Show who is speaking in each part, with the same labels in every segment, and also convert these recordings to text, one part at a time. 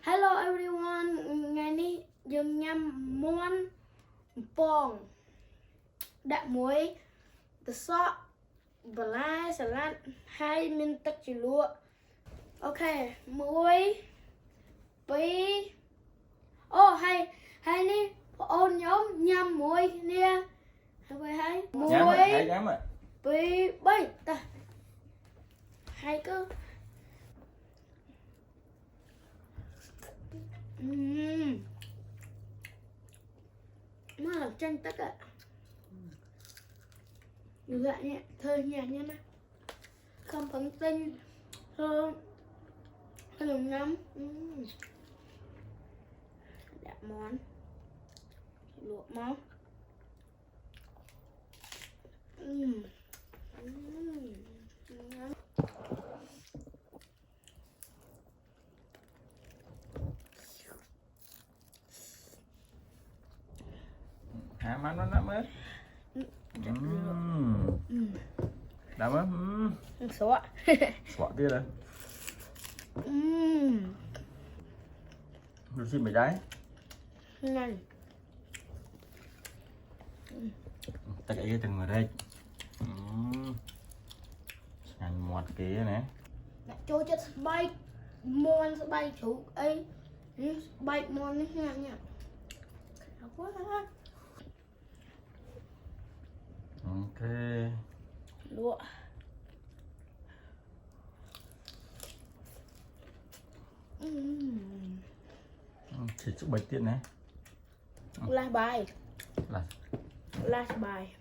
Speaker 1: Hello everyone, ngày nay dương nhâm món bong đặt muối the salt và lá salad hai min tất chỉ lụa. Ok, muối bí hay ní ôn nhóm nhâm muối nè hay muối bí bay ta hay cơ nó là chân tất ạ. Như vậy nhé, thơm nhạt nha má. Không phấn tinh, thơm, thơm lắm. Đã món luộc máu.
Speaker 2: Hả má nó mới đã mới
Speaker 1: Xóa
Speaker 2: xóa kia đây được xin mày đấy
Speaker 1: này
Speaker 2: ta cái từng người đây ăn một kia nè
Speaker 1: cho chất bay mòn sẽ bay chủ ấy bay mòn nó nha nha quá
Speaker 2: ok
Speaker 1: lụa
Speaker 2: chỉ chút bạch tiện này
Speaker 1: lá bài
Speaker 2: là
Speaker 1: lá bài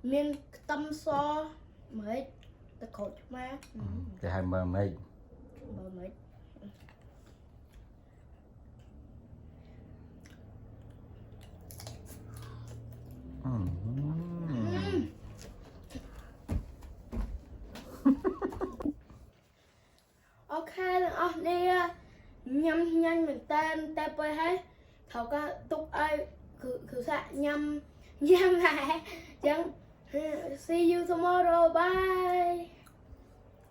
Speaker 1: miền tâm so mới ta cột má
Speaker 2: cái hai mờ mây
Speaker 1: mới ok là đi nhâm nhanh mình tên ta bơi hết thầu có tục ai khử xạ nhâm nhâm lại chẳng see you tomorrow bye.